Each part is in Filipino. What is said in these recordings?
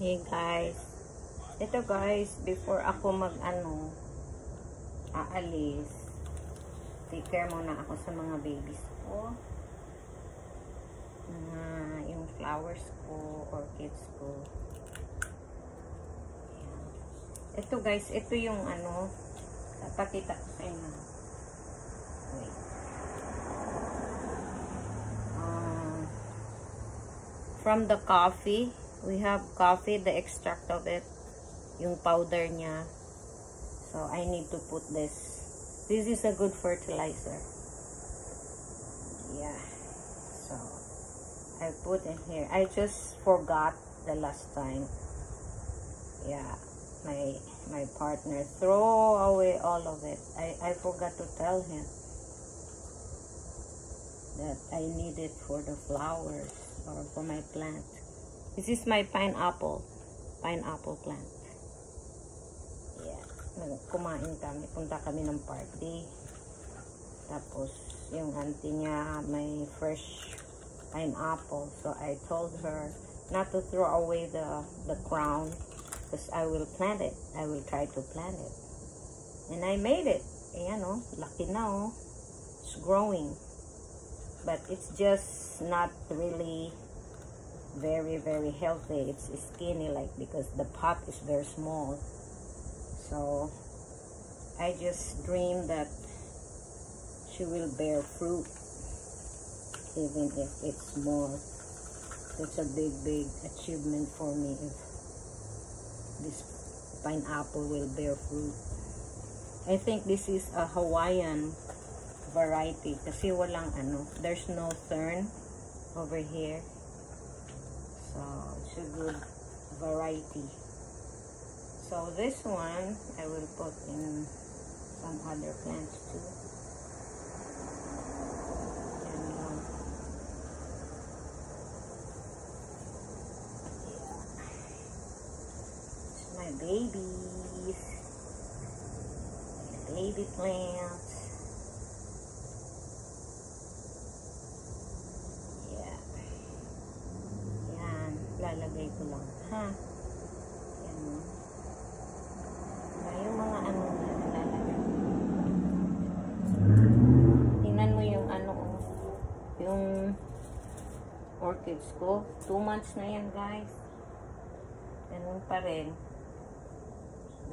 Hey guys, ito guys, before ako aalis, take care muna ako sa mga babies ko, yung flowers ko, orchids ko. Ayan. Ito guys, ito yung papakita ko sa inyo. Wait. From the coffee, we have coffee, the extract of it, yung powder niya. So, I need to put this. This is a good fertilizer. Yeah. So, I put in here. I just forgot the last time. Yeah. My partner throw away all of it. I forgot to tell him that I need it for the flowers or for my plant. This is my pineapple plant. Yeah. Kumain kami, punta kami ng party. Tapos, yung auntie niya may fresh pineapple. So, I told her not to throw away the crown because I will plant it. I will try to plant it. And I made it. Ayan oh, laki na oh. It's growing. But it's just not really very healthy. It's skinny like because the pot is very small. So I just dream that she will bear fruit even if it's small. It's a big achievement for me if this pineapple will bear fruit. I think this is a Hawaiian variety kasi walang there's no thorn over here. So, it's a good variety. So, this one, I will put in some other plants too. And, it's my babies. My baby plants. Lalagay ko lang, ha? Yan mo. Yung mga lalagay. Tingnan mo yung yung orchids ko. 2 months na yan, guys. Ganun pa rin.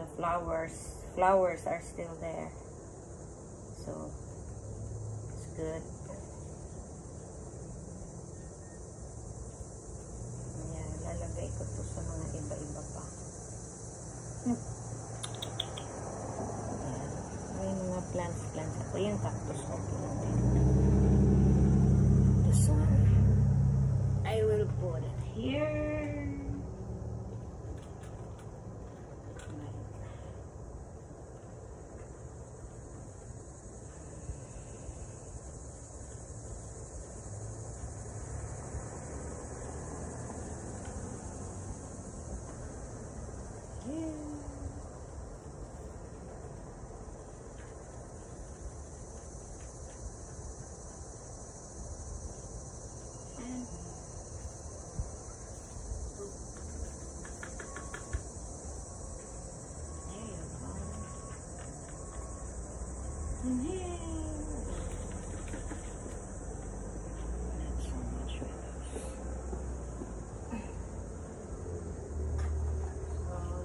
The flowers are still there. So, it's good. Lalagay ko to sa mga iba-iba pa. Ayan. May mga plants ako. Yung cactus okay lang din. This one, I will put it here.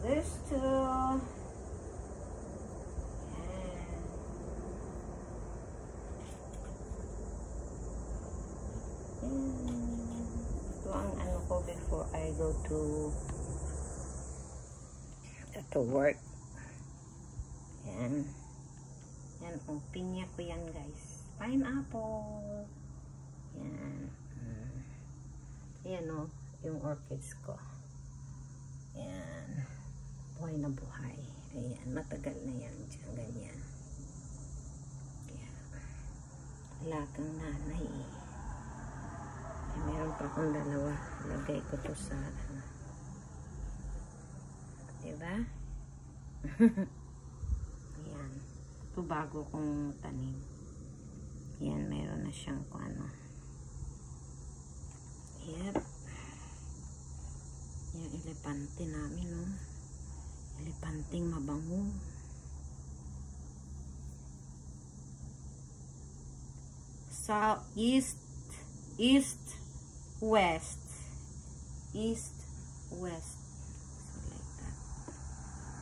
This too. Ito ang ko before I go to work. Yan. Yan, pinya ko yan guys. Pineapple. Yan. Yan o, yung orchids ko. Yan. Buhay na buhay. Ayan, matagal na yan. Diyan, ganyan. Kaya, wala kang nanay. Kaya, meron pa akong dalawa. Lagay ko to sa, diba? Ayan. Ito bago kong tanim. Ayan, meron na siyang Yep. Yan, elepante namin, no? Elepanting mabango. South, east, west. East, west. So, like that.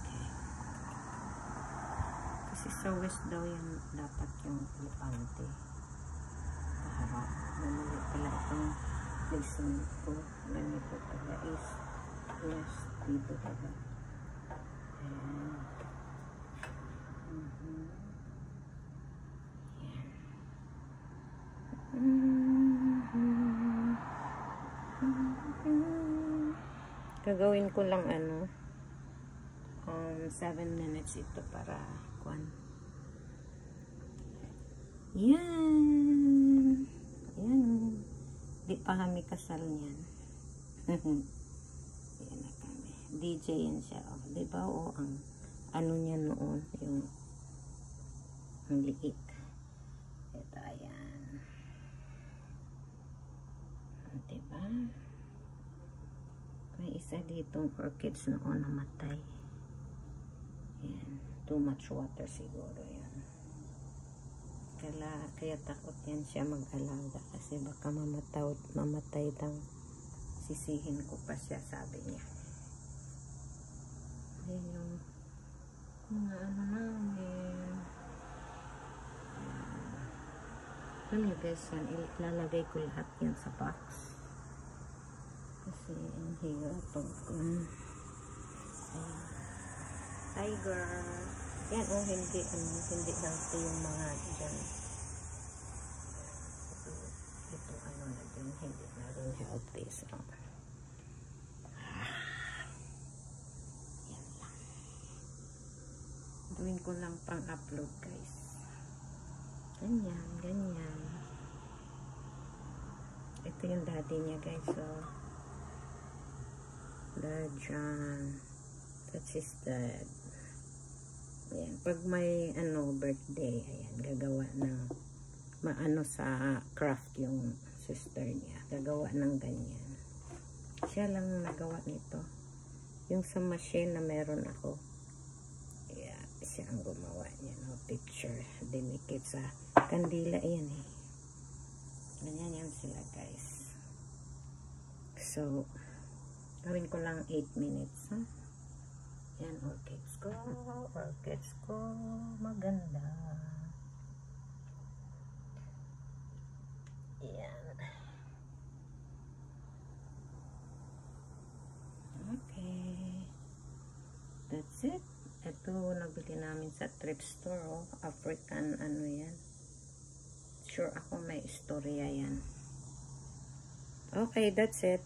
Okay. Kasi sa west daw yan dapat yung elepante. Kaharap. Namuli pala itong placement ko. Ganito pala. East, west. Dito pala. Ayan. Gagawin ko lang 7 minutes ito para yan di pa kami kasal niyan. Yan na kami, DJ yan siya, diba? Ang ano niya noon, yung ang liit. Ito, ayan, diba? May isa ditong orchids noon namatay. Yan. Too much water siguro yan. Kaya takot yan siya mag-alaga kasi baka mamatay daw. Sisihin ko pa siya, sabi niya. Ayan yung mga ano namin. Ano guys, ilalagay ko lahat yan sa box. Kasi in here pag tiger yan, hindi healthy yung mga dyan. Ito ano na dyan, hindi na rin healthy. So yan lang, gawin ko lang pang upload guys. Ganyan ito yung daddy niya guys. So Dad John, that's his dad. Ayan, pag may birthday, ayan, gagawa ng sa craft yung sister niya, gagawa ng ganyan. Siya lang nagawa nito. Yung sa machine na meron ako, yeah, siya ang gumawa niya, no? Picture, dinikit sa kandila yan eh. Ganyan yan sila guys. So gawin ko lang 8 minutes, ha? Yan, orchids ko, maganda. Yan. Okay. That's it. Ito, nabili namin sa thrift store, African, yan. Sure ako may istorya yan. Okay, that's it.